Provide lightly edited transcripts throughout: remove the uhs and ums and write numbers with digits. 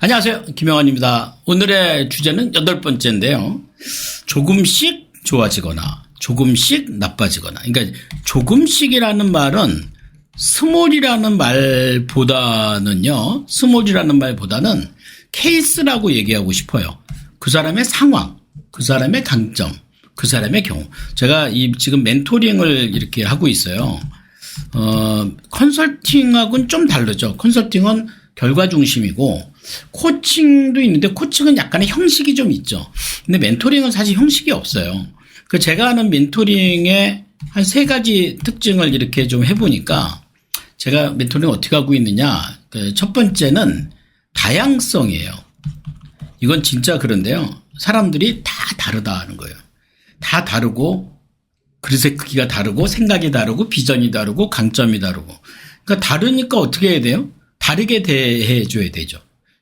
안녕하세요. 김영환입니다. 오늘의 주제는 8번째인데요. 조금씩 좋아지거나 조금씩 나빠지거나. 그러니까 조금씩이라는 말은 스몰이라는 말보다는 케이스라고 얘기하고 싶어요. 그 사람의 상황, 그 사람의 강점, 그 사람의 경우. 제가 지금 멘토링을 이렇게 하고 있어요. 컨설팅하고는 좀 다르죠. 컨설팅은 결과 중심이고 코칭도 있는데 코칭은 약간의 형식이 좀 있죠. 근데 멘토링은 사실 형식이 없어요. 그 제가 하는 멘토링의 한 3가지 특징을 이렇게 좀 해보니까 제가 멘토링 어떻게 하고 있느냐. 첫 번째는 다양성이에요. 이건 진짜 그런데요. 사람들이 다 다르다는 거예요. 다 다르고 그릇의 크기가 다르고 생각이 다르고 비전이 다르고 강점이 다르고. 그러니까 다르니까 어떻게 해야 돼요? 다르게 대해줘야 되죠.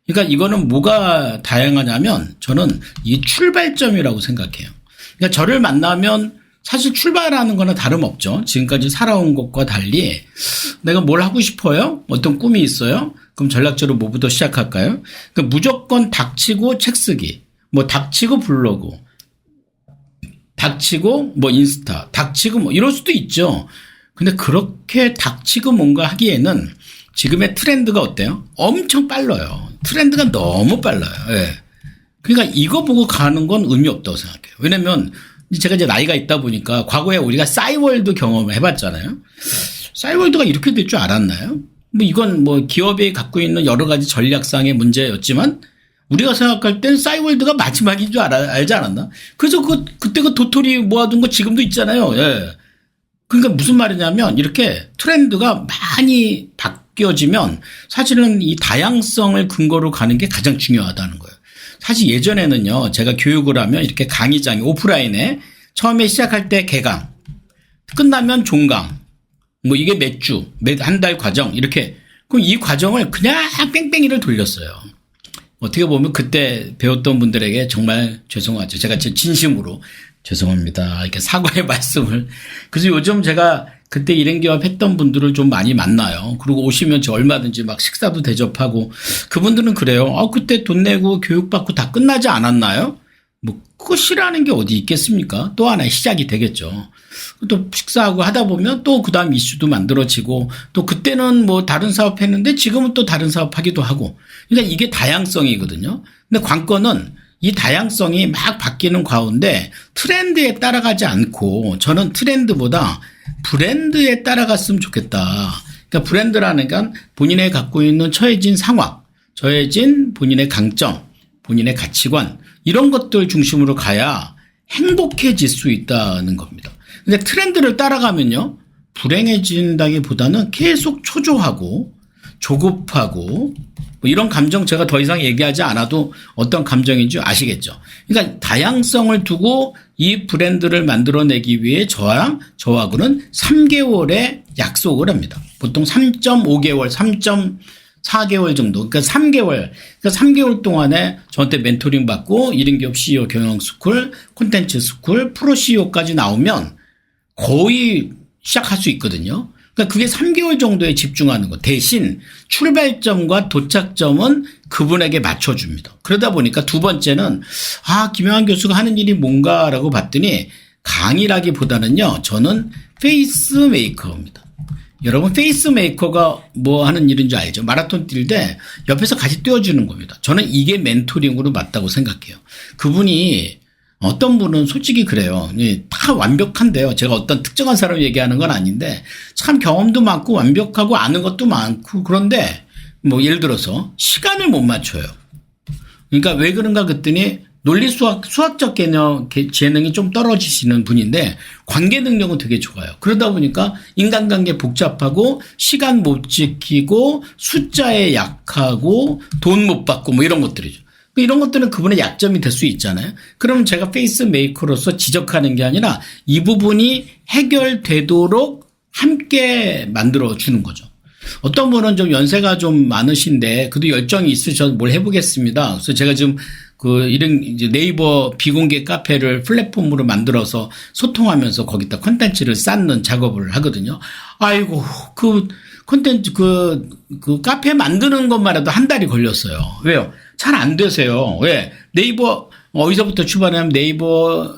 그러니까 이거는 뭐가 다양하냐면 저는 이게 출발점이라고 생각해요. 그러니까 저를 만나면 사실 출발하는 거나 다름없죠. 지금까지 살아온 것과 달리 내가 뭘 하고 싶어요? 어떤 꿈이 있어요? 그럼 전략적으로 뭐부터 시작할까요? 그러니까 무조건 닥치고 책 쓰기, 뭐 닥치고 블로그, 닥치고 뭐 인스타, 닥치고 뭐 이럴 수도 있죠. 근데 그렇게 닥치고 뭔가 하기에는 지금의 트렌드가 어때요? 엄청 빨라요. 트렌드가 너무 빨라요. 예. 그러니까 이거 보고 가는 건 의미 없다고 생각해요. 왜냐면 제가 이제 나이가 있다 보니까 과거에 우리가 싸이월드 경험을 해봤잖아요. 싸이월드가 이렇게 될 줄 알았나요? 뭐 이건 뭐 기업이 갖고 있는 여러 가지 전략상의 문제였지만 우리가 생각할 땐 싸이월드가 마지막인 줄 알지 않았나? 그래서 그때 그 도토리 모아둔 거 지금도 있잖아요. 예. 그러니까 무슨 말이냐면 이렇게 트렌드가 많이 바뀌어지면 사실은 이 다양성을 근거로 가는 게 가장 중요하다는 거예요. 사실 예전에는요, 제가 교육을 하면 이렇게 강의장이 오프라인에 처음에 시작할 때 개강, 끝나면 종강, 뭐 이게 몇 주, 한 달 과정, 이렇게. 그럼 이 과정을 그냥 뺑뺑이를 돌렸어요. 어떻게 보면 그때 배웠던 분들에게 정말 죄송하죠. 제가 진심으로 죄송합니다. 이렇게 사과의 말씀을. 그래서 요즘 제가 그때 일행 기업 했던 분들을 좀 많이 만나요. 그리고 오시면 저 얼마든지 막 식사도 대접하고 그분들은 그래요. 그때 돈 내고 교육받고 다 끝나지 않았나요? 뭐 끝이라는 게 어디 있겠습니까? 또 하나의 시작이 되겠죠. 또 식사하고 하다 보면 또 그 다음 이슈도 만들어지고 또 그때는 뭐 다른 사업 했는데 지금은 또 다른 사업 하기도 하고. 그러니까 이게 다양성이거든요. 근데 관건은 이 다양성이 막 바뀌는 가운데 트렌드에 따라가지 않고 저는 트렌드보다 브랜드에 따라갔으면 좋겠다. 그러니까 브랜드라는 건 본인의 갖고 있는 처해진 상황, 처해진 본인의 강점, 본인의 가치관 이런 것들 중심으로 가야 행복해질 수 있다는 겁니다. 근데 트렌드를 따라가면요. 불행해진다기보다는 계속 초조하고 조급하고 뭐 이런 감정 제가 더 이상 얘기하지 않아도 어떤 감정인지 아시겠죠. 그러니까 다양성을 두고 이 브랜드를 만들어내기 위해 저하고는 3개월의 약속을 합니다. 보통 3.5개월, 3.4개월 정도. 그러니까 3개월 동안에 저한테 멘토링 받고 1인 기업 CEO 경영 스쿨, 콘텐츠 스쿨, 프로 CEO까지 나오면 거의 시작할 수 있거든요. 그러니까 그게 3개월 정도에 집중하는 것. 대신 출발점과 도착점은 그분에게 맞춰줍니다. 그러다 보니까 두 번째는 김영환 교수가 하는 일이 뭔가라고 봤더니 강의라기보다는요. 저는 페이스메이커입니다. 여러분 페이스메이커가 뭐 하는 일인 줄 알죠? 마라톤 뛸 때 옆에서 같이 뛰어주는 겁니다. 저는 이게 멘토링으로 맞다고 생각해요. 그분이 어떤 분은 솔직히 그래요. 다 완벽한데요. 제가 어떤 특정한 사람 얘기하는 건 아닌데 참 경험도 많고 완벽하고 아는 것도 많고 그런데 뭐 예를 들어서 시간을 못 맞춰요. 그러니까 왜 그런가 그랬더니 논리 수학적 개념 재능이 좀 떨어지시는 분인데 관계 능력은 되게 좋아요. 그러다 보니까 인간관계 복잡하고 시간 못 지키고 숫자에 약하고 돈 못 받고 뭐 이런 것들이죠. 이런 것들은 그분의 약점이 될 수 있잖아요. 그럼 제가 페이스메이커로서 지적하는 게 아니라 이 부분이 해결되도록 함께 만들어주는 거죠. 어떤 분은 좀 연세가 좀 많으신데 그래도 열정이 있으셔서 뭘 해보겠습니다. 그래서 제가 지금 이제 네이버 비공개 카페를 플랫폼으로 만들어서 소통하면서 거기다 콘텐츠를 쌓는 작업을 하거든요. 아이고, 콘텐츠, 카페 만드는 것만 해도 한 달이 걸렸어요. 왜요? 잘 안 되세요. 왜? 네이버 어디서부터 출발하면 네이버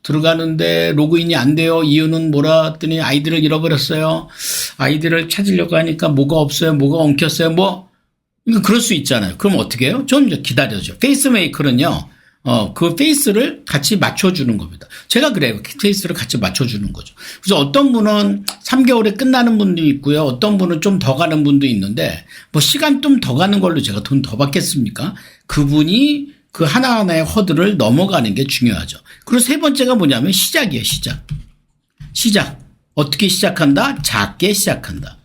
들어가는데 로그인이 안 돼요. 이유는 뭐라 했더니 아이디를 잃어버렸어요. 아이디를 찾으려고 하니까 뭐가 없어요. 뭐가 엉켰어요. 뭐 그럴 수 있잖아요. 그럼 어떻게 해요? 좀 기다려줘. 페이스메이커는요. 그 페이스를 같이 맞춰주는 겁니다. 제가 그래요. 페이스를 같이 맞춰주는 거죠. 그래서 어떤 분은 3개월에 끝나는 분도 있고요. 어떤 분은 좀 더 가는 분도 있는데, 뭐 시간 좀 더 가는 걸로 제가 돈 더 받겠습니까? 그분이 그 하나하나의 허들을 넘어가는 게 중요하죠. 그리고 세 번째가 뭐냐면 시작이에요. 시작. 어떻게 시작한다? 작게 시작한다.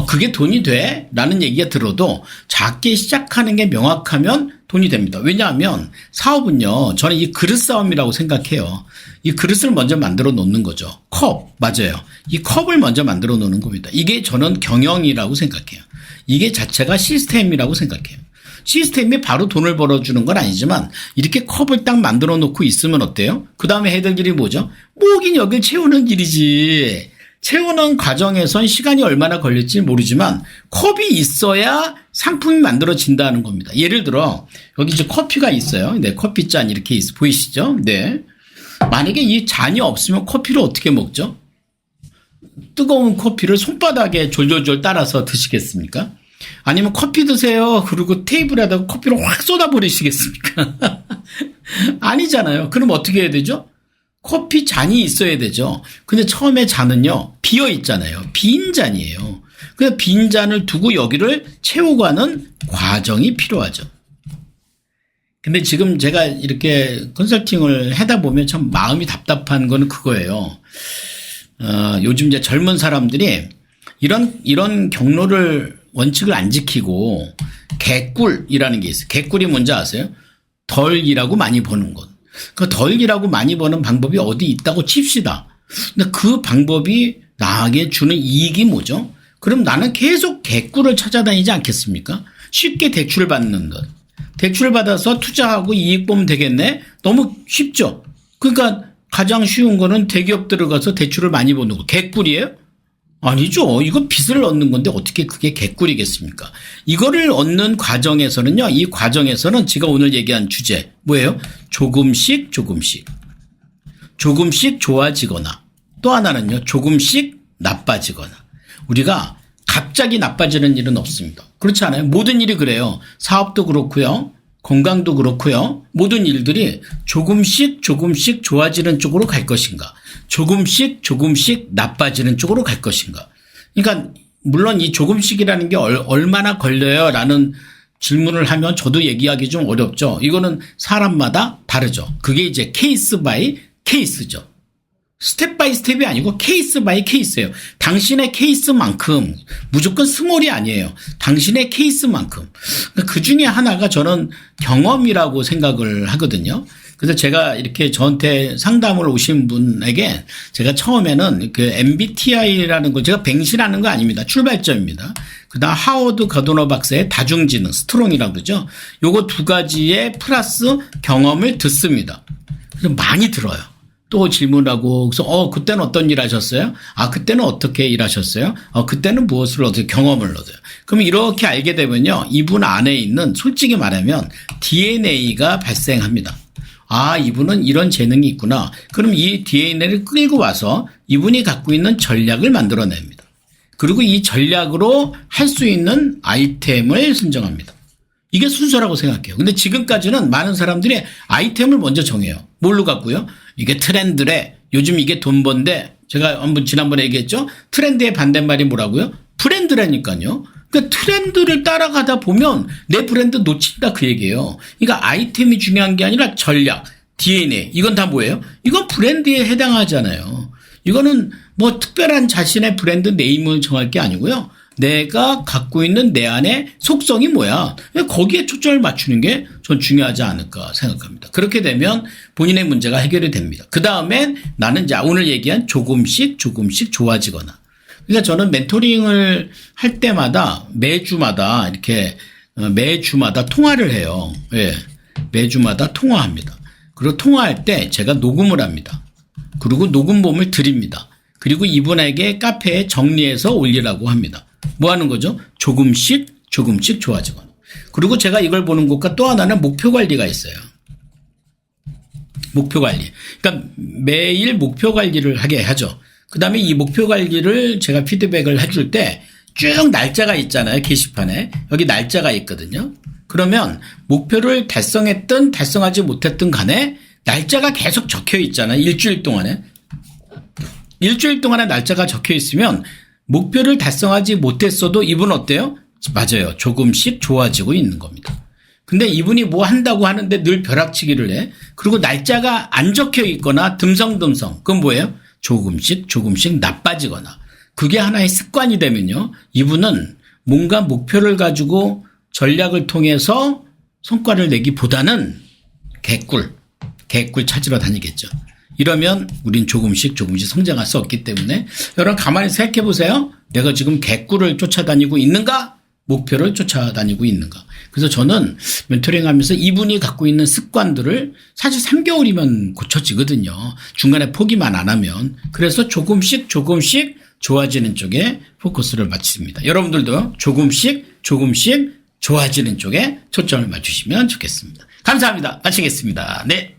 그게 돈이 돼? 라는 얘기가 들어도 작게 시작하는 게 명확하면 돈이 됩니다. 왜냐하면 사업은요, 저는 이 그릇 싸움이라고 생각해요. 이 그릇을 먼저 만들어 놓는 거죠. 컵, 맞아요. 이 컵을 먼저 만들어 놓는 겁니다. 이게 저는 경영이라고 생각해요. 이게 자체가 시스템이라고 생각해요. 시스템이 바로 돈을 벌어주는 건 아니지만 이렇게 컵을 딱 만들어 놓고 있으면 어때요? 그 다음에 해야 될 일이 뭐죠? 뭐긴 여길 채우는 일이지. 채우는 과정에선 시간이 얼마나 걸릴지 모르지만 컵이 있어야 상품이 만들어진다는 겁니다. 예를 들어 여기 이제 커피가 있어요. 네, 커피잔 이렇게 보이시죠? 네. 만약에 이 잔이 없으면 커피를 어떻게 먹죠? 뜨거운 커피를 손바닥에 졸졸졸 따라서 드시겠습니까? 아니면 커피 드세요. 그리고 테이블에다가 커피를 확 쏟아버리시겠습니까? 아니잖아요. 그럼 어떻게 해야 되죠? 커피 잔이 있어야 되죠. 근데 처음에 잔은요, 비어 있잖아요. 빈 잔이에요. 그래서 빈 잔을 두고 여기를 채우가는 과정이 필요하죠. 근데 지금 제가 이렇게 컨설팅을 하다 보면 참 마음이 답답한 거는 그거예요. 요즘 이제 젊은 사람들이 이런 경로를 원칙을 안 지키고 개꿀이라는 게 있어요. 개꿀이 뭔지 아세요? 덜 일하고 많이 버는 것. 그 덜 일하고 많이 버는 방법이 어디 있다고 칩시다. 근데 그 방법이 나에게 주는 이익이 뭐죠? 그럼 나는 계속 개꿀을 찾아다니지 않겠습니까? 쉽게 대출을 받는 것. 대출 받아서 투자하고 이익 보면 되겠네? 너무 쉽죠? 그러니까 가장 쉬운 거는 대기업 들어가서 대출을 많이 버는 거. 개꿀이에요? 아니죠. 이거 빚을 얻는 건데 어떻게 그게 개꿀이겠습니까? 이거를 얻는 과정에서는요, 이 과정에서는 제가 오늘 얘기한 주제, 뭐예요? 조금씩 좋아지거나, 또 하나는요, 조금씩 나빠지거나. 우리가 갑자기 나빠지는 일은 없습니다. 그렇지 않아요? 모든 일이 그래요. 사업도 그렇고요. 건강도 그렇고요. 모든 일들이 조금씩 좋아지는 쪽으로 갈 것인가, 조금씩 나빠지는 쪽으로 갈 것인가. 그러니까 물론 이 조금씩이라는 게 얼마나 걸려요? 라는 질문을 하면 저도 얘기하기 좀 어렵죠. 이거는 사람마다 다르죠. 그게 이제 케이스 바이 케이스죠. 스텝 바이 스텝이 아니고 케이스 바이 케이스예요. 당신의 케이스만큼 무조건 스몰이 아니에요. 당신의 케이스만큼. 그 중에 하나가 저는 경험이라고 생각을 하거든요. 그래서 제가 이렇게 저한테 상담을 오신 분에게 제가 처음에는 그 MBTI라는 걸 제가 뱅신하는 거 아닙니다. 출발점입니다. 그다음 하워드 가도너 박사의 다중지능 스트롱이라고 그러죠. 요거 두 가지의 플러스 경험을 듣습니다. 그래서 많이 들어요. 또 질문하고, 그래서, 그때는 어떤 일 하셨어요? 그때는 어떻게 일하셨어요? 그때는 무엇을 얻어요? 경험을 얻어요. 그럼 이렇게 알게 되면요, 이분 안에 있는, 솔직히 말하면, DNA가 발생합니다. 이분은 이런 재능이 있구나. 그럼 이 DNA를 끌고 와서 이분이 갖고 있는 전략을 만들어냅니다. 그리고 이 전략으로 할 수 있는 아이템을 선정합니다. 이게 순서라고 생각해요. 근데 지금까지는 많은 사람들이 아이템을 먼저 정해요. 뭘로 갖고요? 이게 트렌드래. 요즘 이게 돈 번데. 제가 한번 지난번에 얘기했죠. 트렌드의 반대말이 뭐라고요? 브랜드라니까요. 그러니까 트렌드를 따라가다 보면 내 브랜드 놓친다 그 얘기예요. 그러니까 아이템이 중요한 게 아니라 전략, DNA. 이건 다 뭐예요? 이건 브랜드에 해당하잖아요. 이거는 뭐 특별한 자신의 브랜드 네임을 정할 게 아니고요. 내가 갖고 있는 내 안의 속성이 뭐야? 거기에 초점을 맞추는 게 전 중요하지 않을까 생각합니다. 그렇게 되면 본인의 문제가 해결이 됩니다. 그 다음엔 나는 이제 오늘 얘기한 조금씩 좋아지거나. 그러니까 저는 멘토링을 할 때마다 매주마다 통화를 해요. 예. 매주마다 통화합니다. 그리고 통화할 때 제가 녹음을 합니다. 그리고 녹음본을 드립니다. 그리고 이분에게 카페에 정리해서 올리라고 합니다. 뭐 하는 거죠? 조금씩 좋아지거나. 그리고 제가 이걸 보는 것과 또 하나는 목표 관리가 있어요. 목표 관리. 그러니까 매일 목표 관리를 하게 하죠. 그 다음에 이 목표 관리를 제가 피드백을 해줄 때 쭉 날짜가 있잖아요. 게시판에. 여기 날짜가 있거든요. 그러면 목표를 달성했든 달성하지 못했든 간에 날짜가 계속 적혀 있잖아요. 일주일 동안에. 일주일 동안에 날짜가 적혀 있으면 목표를 달성하지 못했어도 이분 어때요? 맞아요. 조금씩 좋아지고 있는 겁니다. 근데 이분이 뭐 한다고 하는데 늘 벼락치기를 해. 그리고 날짜가 안 적혀 있거나 듬성듬성. 그건 뭐예요? 조금씩 나빠지거나. 그게 하나의 습관이 되면요. 이분은 뭔가 목표를 가지고 전략을 통해서 성과를 내기보다는 개꿀 찾으러 다니겠죠. 이러면 우린 조금씩 성장할 수 없기 때문에 여러분 가만히 생각해 보세요. 내가 지금 개꿀을 쫓아다니고 있는가? 목표를 쫓아다니고 있는가? 그래서 저는 멘토링 하면서 이분이 갖고 있는 습관들을 사실 3개월이면 고쳐지거든요. 중간에 포기만 안 하면. 그래서 조금씩 좋아지는 쪽에 포커스를 맞춥니다. 여러분들도 조금씩 좋아지는 쪽에 초점을 맞추시면 좋겠습니다. 감사합니다. 마치겠습니다. 네.